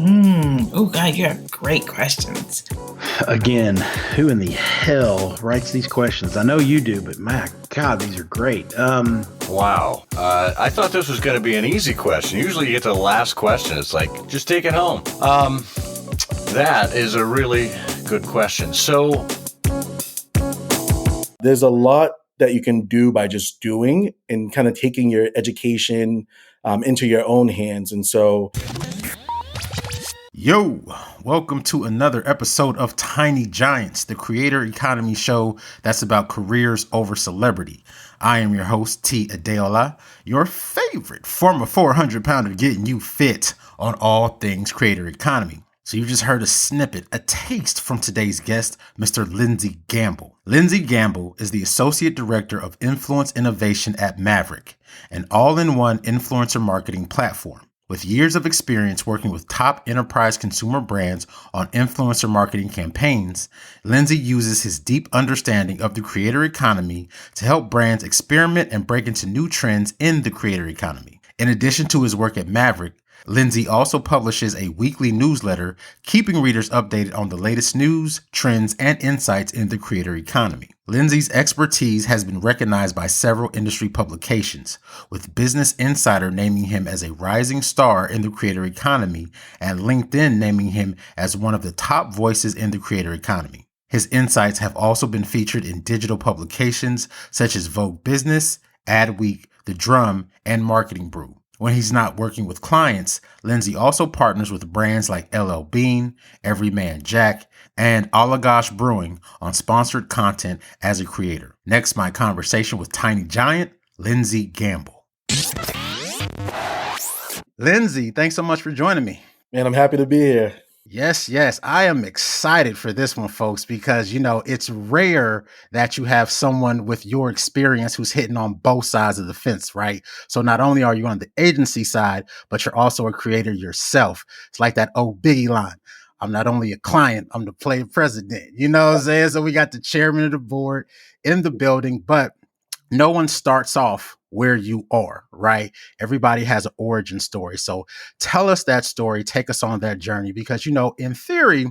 Oh, God, you have great questions. Again, who in the hell writes these questions? I know you do, but my God, these are great. Wow. I thought this was going to be an easy question. Usually you get to the last question. It's like, just take it home. That is a really good question. So there's a lot that you can do by just doing and kind of taking your education into your own hands. And so, Yo, welcome to another episode of Tiny Giants, the creator economy show that's about careers over celebrity. I am your host, Adeola, your favorite former 400-pounder getting you fit on all things creator economy. So you just heard a snippet, a taste from today's guest, Mr. Lindsey Gamble. Lindsey Gamble is the Associate Director of Influence Innovation at Mavrck, an all-in-one influencer marketing platform. With years of experience working with top enterprise consumer brands on influencer marketing campaigns, Lindsey uses his deep understanding of the creator economy to help brands experiment and break into new trends in the creator economy. In addition to his work at Mavrck, Lindsey also publishes a weekly newsletter, keeping readers updated on the latest news, trends, and insights in the creator economy. Lindsey's expertise has been recognized by several industry publications, with Business Insider naming him as a rising star in the creator economy and LinkedIn naming him as one of the top voices in the creator economy. His insights have also been featured in digital publications such as Vogue Business, Adweek, The Drum, and Marketing Brew. When he's not working with clients, Lindsey also partners with brands like LL Bean, Everyman Jack, and Allagash Brewing on sponsored content as a creator. Next, my conversation with Tiny Giant, Lindsey Gamble. Lindsey, thanks so much for joining me. man, I'm happy to be here. Yes. I am excited for this one, folks, because, it's rare that you have someone with your experience who's hitting on both sides of the fence, right? So not only are you on the agency side, but you're also a creator yourself. It's like that old Biggie line. I'm not only a client, I'm the player president. You know what I'm saying? So we got the chairman of the board in the building, but no one starts off where you are, right? Everybody has an origin story. So tell us that story, take us on that journey, because, in theory,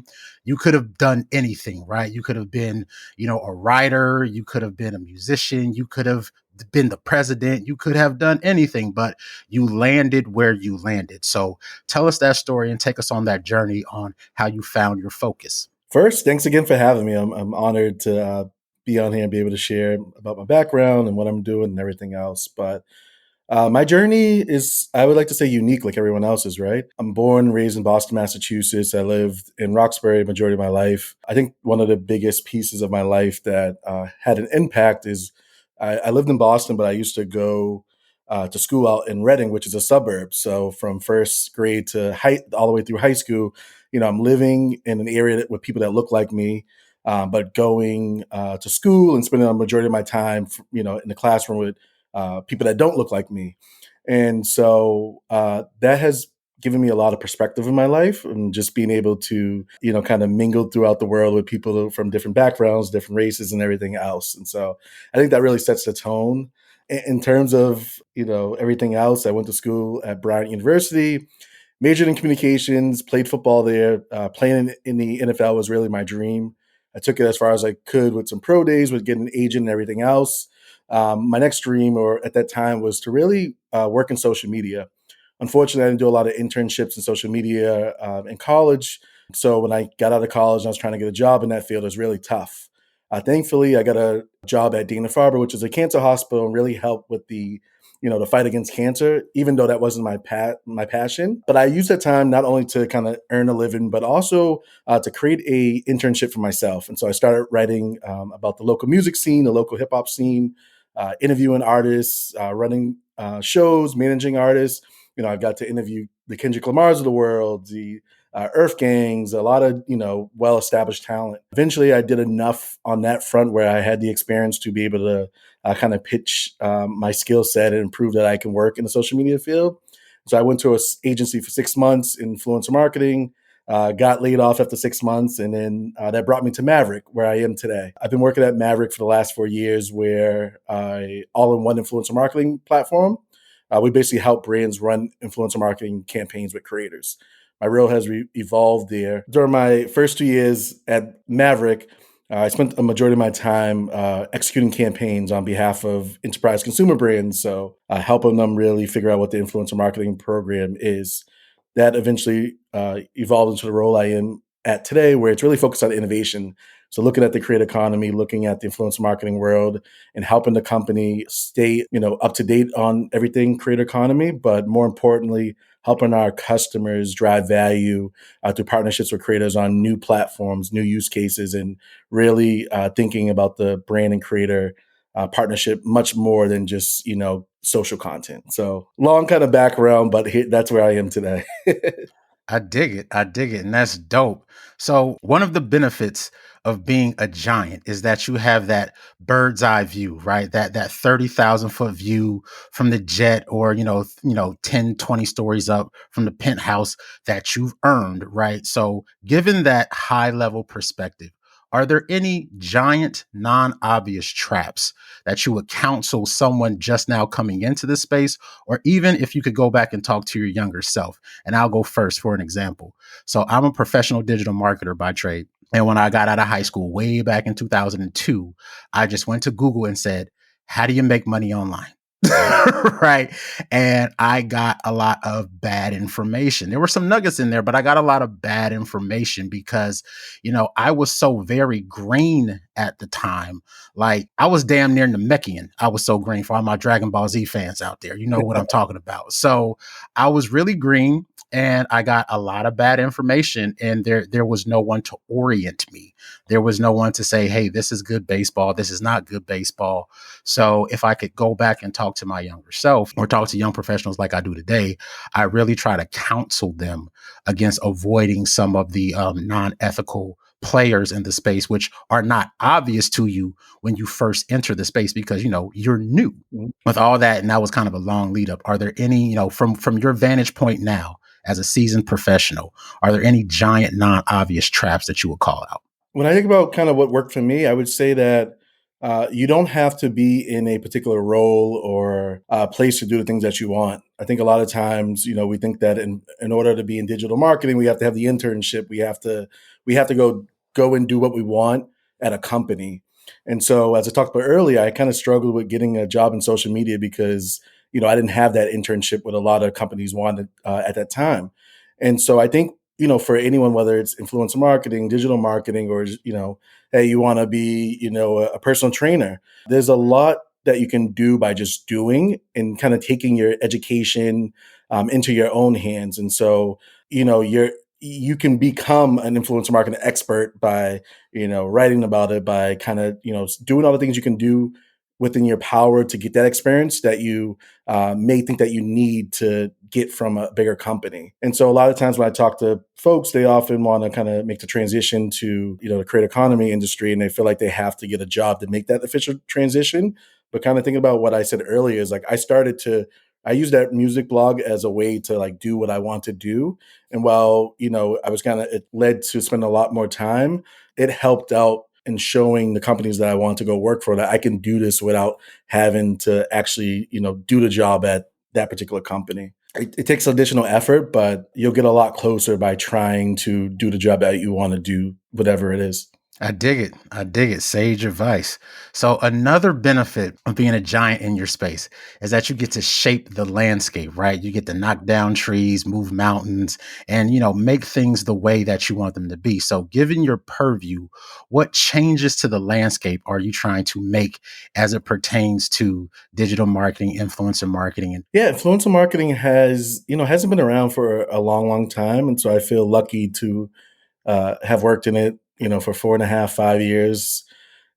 you could have done anything, right? You could have been, a writer, you could have been a musician, you could have been the president, you could have done anything, but you landed where you landed. So tell us that story and take us on that journey on how you found your focus. First, thanks again for having me. I'm honored to be on here and be able to share about my background and what I'm doing and everything else. But my journey is, I would like to say, unique like everyone else's, right? I'm born and raised in Boston, Massachusetts. I lived in Roxbury the majority of my life. I think one of the biggest pieces of my life that had an impact is I lived in Boston, but I used to go to school out in Reading, which is a suburb. So from first grade to all the way through high school, I'm living in an area with people that look like me, but going to school and spending the majority of my time, in the classroom with people that don't look like me. And so that has given me a lot of perspective in my life, and just being able to, kind of mingle throughout the world with people from different backgrounds, different races and everything else. And so I think that really sets the tone. In terms of, everything else, I went to school at Bryant University, majored in communications, played football there. Playing in the NFL was really my dream. I took it as far as I could with some pro days, with getting an agent and everything else. My next dream, or at that time, was to really work in social media. Unfortunately, I didn't do a lot of internships in social media in college. So when I got out of college and I was trying to get a job in that field, it was really tough. Thankfully, I got a job at Dana-Farber, which is a cancer hospital, and really helped with the fight against cancer, even though that wasn't my passion. But I used that time not only to kind of earn a living, but also to create a internship for myself. And so I started writing about the local music scene, the local hip hop scene, interviewing artists, running shows, managing artists. I got to interview the Kendrick Lamars of the world, the Earth Gangs, a lot of, well-established talent. Eventually, I did enough on that front where I had the experience to be able to kind of pitch my skill set and prove that I can work in the social media field. So I went to an agency for 6 months in influencer marketing, got laid off after 6 months, and then that brought me to Mavrck, where I am today. I've been working at Mavrck for the last 4 years, where all-in-one influencer marketing platform. We basically help brands run influencer marketing campaigns with creators. My role has evolved there. During my first 2 years at Mavrck, I spent a majority of my time executing campaigns on behalf of enterprise consumer brands. So helping them really figure out what the influencer marketing program is. That eventually evolved into the role I am at today, where it's really focused on innovation. So looking at the creator economy, looking at the influencer marketing world, and helping the company stay, up to date on everything creator economy, but more importantly, helping our customers drive value through partnerships with creators on new platforms, new use cases, and really thinking about the brand and creator partnership much more than just social content. So long kind of background, but that's where I am today. I dig it. I dig it. And that's dope. So, one of the benefits of being a giant is that you have that bird's eye view, right? That 30,000-foot view from the jet, or 10, 20 stories up from the penthouse that you've earned, right? So, given that high level perspective, are there any giant non-obvious traps that you would counsel someone just now coming into this space, or even if you could go back and talk to your younger self? And I'll go first for an example. So I'm a professional digital marketer by trade. And when I got out of high school way back in 2002, I just went to Google and said, how do you make money online? Right. And I got a lot of bad information. There were some nuggets in there, but I got a lot of bad information because, I was so very green at the time. Like, I was damn near Namekian. I was so green. For all my Dragon Ball Z fans out there, you know what I'm talking about. So I was really green, and I got a lot of bad information, and there was no one to orient me. There was no one to say, hey, this is good baseball. This is not good baseball. So if I could go back and talk to my younger self, or talk to young professionals like I do today, I really try to counsel them against avoiding some of the non-ethical players in the space, which are not obvious to you when you first enter the space because, you're new with all that. And that was kind of a long lead up. Are there any, from your vantage point now as a seasoned professional, are there any giant non-obvious traps that you would call out? When I think about kind of what worked for me, I would say that you don't have to be in a particular role or place to do the things that you want. I think a lot of times, we think that in order to be in digital marketing, we have to have the internship. We have to go and do what we want at a company. And so, as I talked about earlier, I kind of struggled with getting a job in social media because I didn't have that internship what a lot of companies wanted at that time. And so, I think for anyone, whether it's influencer marketing, digital marketing, or hey, you want to be a personal trainer, there's a lot that you can do by just doing and kind of taking your education into your own hands. And so you can become an influencer marketing expert by writing about it, by kind of doing all the things you can do within your power to get that experience that you may think that you need to get from a bigger company. And so a lot of times when I talk to folks, they often want to kind of make the transition to the creator economy industry, and they feel like they have to get a job to make that official transition. But kind of thinking about what I said earlier is like I used that music blog as a way to like do what I want to do. And while, it led to spend a lot more time, it helped out in showing the companies that I want to go work for that I can do this without having to actually, do the job at that particular company. It takes additional effort, but you'll get a lot closer by trying to do the job that you want to do, whatever it is. I dig it. I dig it. Sage advice. So another benefit of being a giant in your space is that you get to shape the landscape, right? You get to knock down trees, move mountains, and, make things the way that you want them to be. So given your purview, what changes to the landscape are you trying to make as it pertains to digital marketing, influencer marketing? Yeah, influencer marketing hasn't been around for a long, long time. And so I feel lucky to have worked in it for 4.5, 5 years.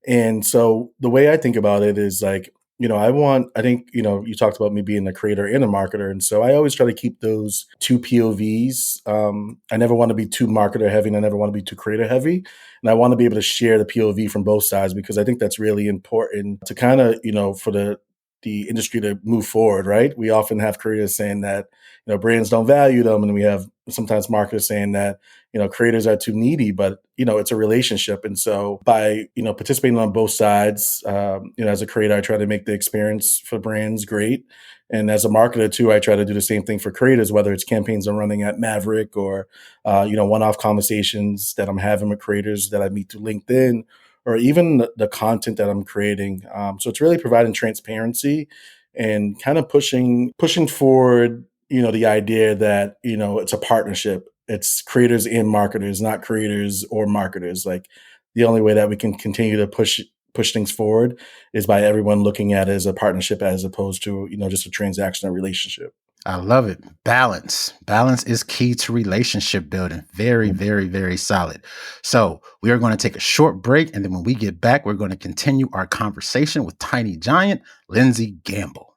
And so the way I think about it is like, I think, you talked about me being a creator and a marketer. And so I always try to keep those two POVs. I never want to be too marketer heavy, and I never want to be too creator heavy. And I want to be able to share the POV from both sides, because I think that's really important to kind of, for the industry to move forward, right? We often have creators saying that, brands don't value them. And we have sometimes marketers saying that, creators are too needy, but, it's a relationship. And so by, participating on both sides, as a creator, I try to make the experience for brands great. And as a marketer too, I try to do the same thing for creators, whether it's campaigns I'm running at Mavrck or, one-off conversations that I'm having with creators that I meet through LinkedIn, or even the content that I'm creating. So it's really providing transparency and kind of pushing forward, the idea that, it's a partnership. It's creators and marketers, not creators or marketers. Like, the only way that we can continue to push things forward is by everyone looking at it as a partnership as opposed to, just a transactional relationship. I love it. Balance. Balance is key to relationship building. Very, very, very solid. So we are going to take a short break. And then when we get back, we're going to continue our conversation with tiny giant Lindsey Gamble.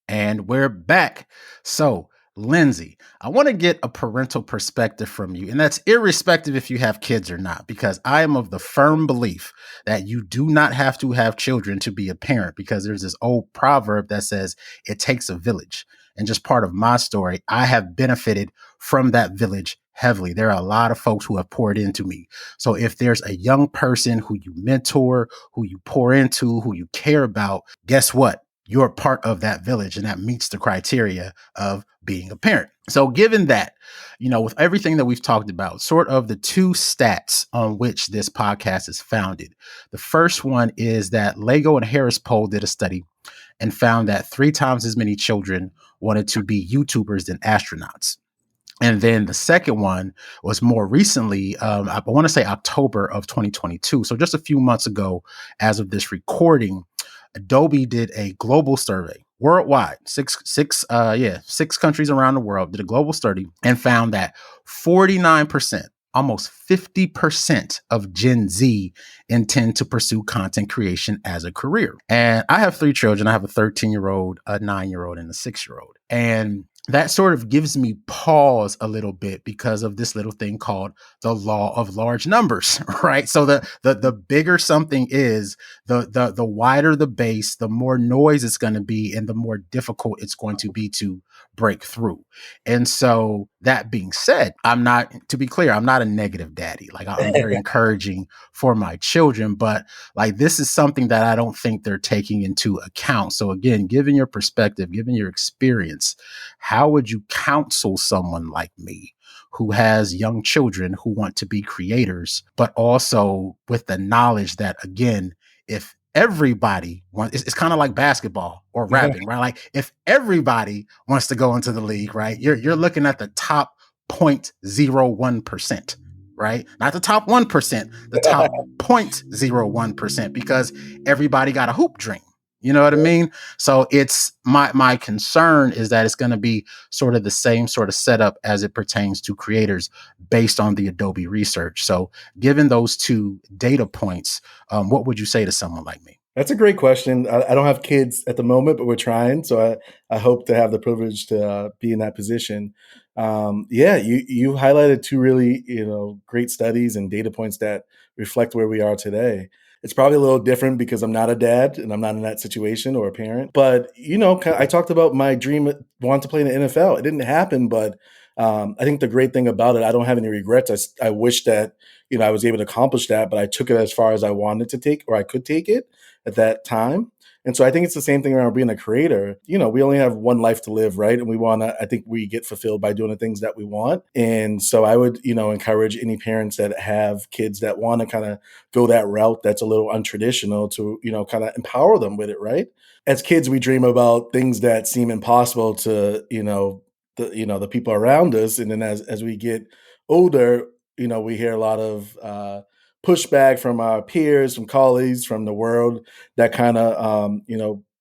And we're back. So, Lindsey, I want to get a parental perspective from you, and that's irrespective if you have kids or not, because I am of the firm belief that you do not have to have children to be a parent, because there's this old proverb that says it takes a village. And just part of my story, I have benefited from that village heavily. There are a lot of folks who have poured into me. So if there's a young person who you mentor, who you pour into, who you care about, guess what? You're part of that village, and that meets the criteria of being a parent. So given that, with everything that we've talked about, sort of the two stats on which this podcast is founded. The first one is that Lego and Harris Poll did a study and found that 3 times as many children wanted to be YouTubers than astronauts. And then the second one was more recently, I want to say October of 2022. So just a few months ago, as of this recording, Adobe did a global survey worldwide, six countries around the world did a global study and found that 49%, almost 50% of Gen Z intend to pursue content creation as a career. And I have 3 children. I have a 13-year-old, a 9-year-old, and a 6-year-old. And that sort of gives me pause a little bit because of this little thing called the law of large numbers, right? So the bigger something is, the wider the base, the more noise it's going to be, and the more difficult it's going to be to break through. And so that being said, to be clear, I'm not a negative daddy. Like, I'm very encouraging for my children, but like, this is something that I don't think they're taking into account. So again, given your perspective, given your experience, how would you counsel someone like me who has young children who want to be creators, but also with the knowledge that, again, if everybody wants, it's kind of like basketball or rapping, right? Like, if everybody wants to go into the league, right, you're looking at the top 0.01%, right? Not the top 1%, the top 0.01%, because everybody got a hoop dream. You know what I mean? So it's my concern is that it's going to be sort of the same sort of setup as it pertains to creators based on the Adobe research. So given those 2 data points, what would you say to someone like me? That's a great question. I don't have kids at the moment, but we're trying. So I hope to have the privilege to be in that position. You highlighted 2 really, great studies and data points that reflect where we are today. It's probably a little different because I'm not a dad and I'm not in that situation or a parent. But, I talked about my dream, wanting to play in the NFL. It didn't happen, but I think the great thing about it, I don't have any regrets. I wish that, I was able to accomplish that, but I took it as far as I wanted to take, or I could take it at that time. And so I think it's the same thing around being a creator. We only have one life to live, right? And I think we get fulfilled by doing the things that we want. And so I would, encourage any parents that have kids that want to kind of go that route that's a little untraditional to, kind of empower them with it, right? As kids, we dream about things that seem impossible to, the people around us. And then as we get older, we hear a lot of pushback from our peers, from colleagues, from the world that kind of,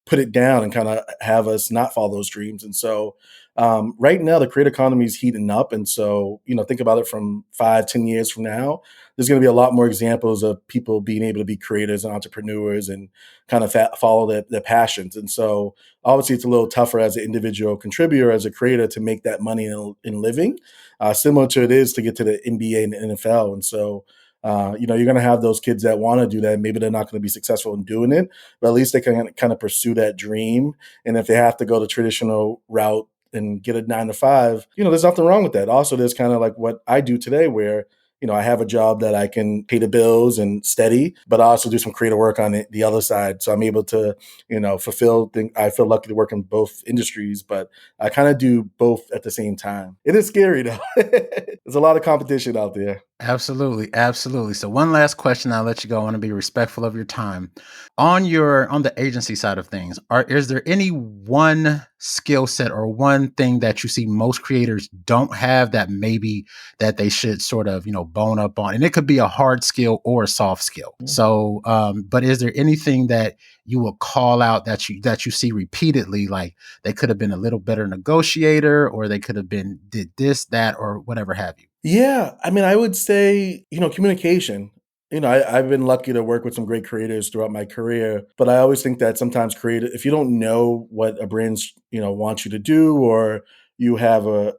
put it down and kind of have us not follow those dreams. And so right now, the creator economy is heating up. And so, think about it from 5-10 years from now, there's going to be a lot more examples of people being able to be creators and entrepreneurs and kind of follow their passions. And so obviously it's a little tougher as an individual contributor, as a creator, to make that money in living, similar to it is to get to the NBA and the NFL. And so you're going to have those kids that want to do that. Maybe they're not going to be successful in doing it, but at least they can kind of pursue that dream. And if they have to go the traditional route and get a 9 to 5, there's nothing wrong with that. Also, there's kind of like what I do today, where I have a job that I can pay the bills and steady, but I also do some creative work on the other side. So I'm able to, fulfill things. I feel lucky to work in both industries, but I kind of do both at the same time. It is scary though. There's a lot of competition out there. Absolutely. Absolutely. So one last question. I'll let you go. I want to be respectful of your time. On the agency side of things, is there any one skill set or one thing that you see most creators don't have that maybe that they should sort of, bone up on? And it could be a hard skill or a soft skill. So, but is there anything that you will call out that you see repeatedly, like they could have been a little better negotiator, or they could have been did this, that, or whatever have you? Yeah. I mean, I would say, communication. I've been lucky to work with some great creators throughout my career, but I always think that sometimes if you don't know what a brand, wants you to do, or you have a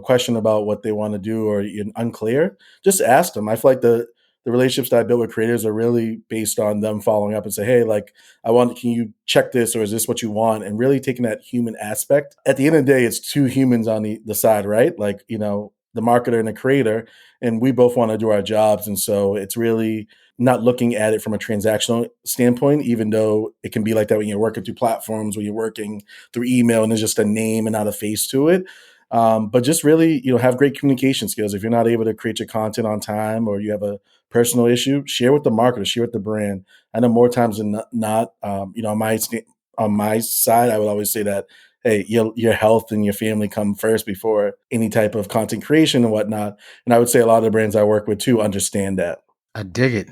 question about what they want to do, or you're unclear, just ask them. I feel like the relationships that I built with creators are really based on them following up and say, hey, like, can you check this, or is this what you want? And really taking that human aspect. At the end of the day, it's two humans on the side, right? Like, the marketer and the creator, and we both want to do our jobs. And so it's really not looking at it from a transactional standpoint, even though it can be like that when you're working through platforms, when you're working through email and there's just a name and not a face to it. But just really, have great communication skills. If you're not able to create your content on time, or you have a personal issue, share with the marketer, share with the brand. I know more times than not, on my side, I would always say that, hey, your health and your family come first before any type of content creation and whatnot. And I would say a lot of the brands I work with too understand that. I dig it.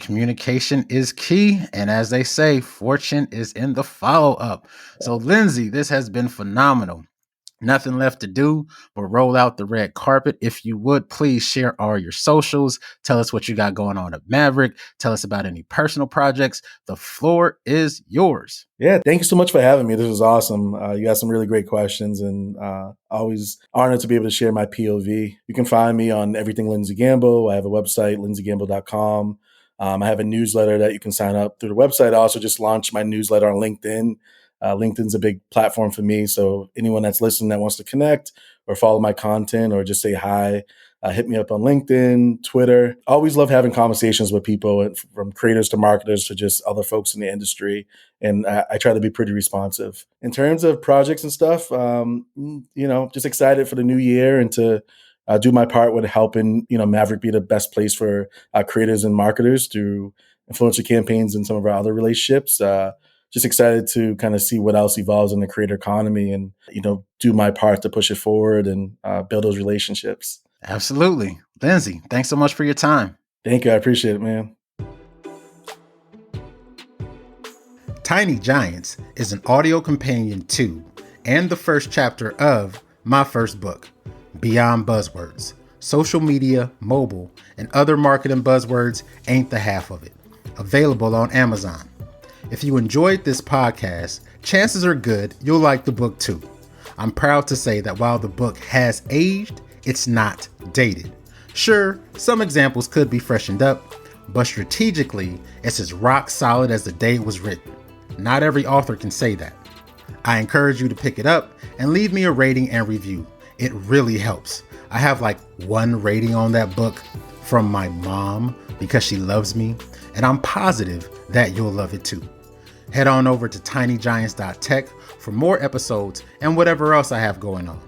Communication is key. And as they say, fortune is in the follow-up. So Lindsey, this has been phenomenal. Nothing left to do but roll out the red carpet. If you would, please share all your socials. Tell us what you got going on at Mavrck. Tell us about any personal projects. The floor is yours. Yeah, thank you so much for having me. This was awesome. You got some really great questions, and always honored to be able to share my POV. You can find me on everything Lindsey Gamble. I have a website, lindseygamble.com. I have a newsletter that you can sign up through the website. I also just launched my newsletter on LinkedIn. LinkedIn's a big platform for me. So anyone that's listening that wants to connect or follow my content or just say hi, hit me up on LinkedIn, Twitter. I always love having conversations with people, from creators to marketers to just other folks in the industry. And I try to be pretty responsive. In terms of projects and stuff, just excited for the new year and to do my part with helping, Mavrck be the best place for creators and marketers through influencer campaigns and some of our other relationships. Just excited to kind of see what else evolves in the creator economy and, do my part to push it forward and build those relationships. Absolutely. Lindsey, thanks so much for your time. Thank you. I appreciate it, man. Tiny Giants is an audio companion to and the first chapter of my first book, Beyond Buzzwords. Social media, mobile, and other marketing buzzwords ain't the half of it. Available on Amazon. If you enjoyed this podcast, chances are good you'll like the book too. I'm proud to say that while the book has aged, it's not dated. Sure, some examples could be freshened up, but strategically, it's as rock solid as the day it was written. Not every author can say that. I encourage you to pick it up and leave me a rating and review. It really helps. I have like 1 rating on that book from my mom because she loves me, and I'm positive that you'll love it too. Head on over to tinygiants.tech for more episodes and whatever else I have going on.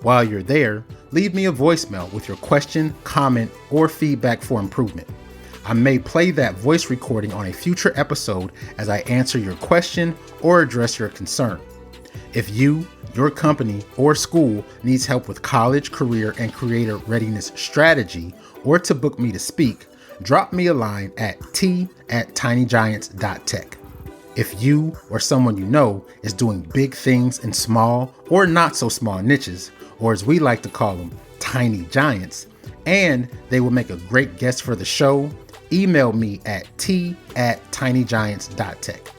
While you're there, leave me a voicemail with your question, comment, or feedback for improvement. I may play that voice recording on a future episode as I answer your question or address your concern. If you, your company, or school needs help with college, career, and creator readiness strategy, or to book me to speak, drop me a line at t@tinygiants.tech. If you or someone you know is doing big things in small or not so small niches, or as we like to call them, tiny giants, and they will make a great guest for the show, email me at t@tinygiants.tech.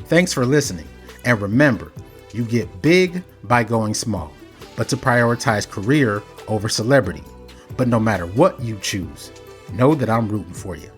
Thanks for listening, and remember, you get big by going small, but to prioritize career over celebrity. But no matter what you choose, know that I'm rooting for you.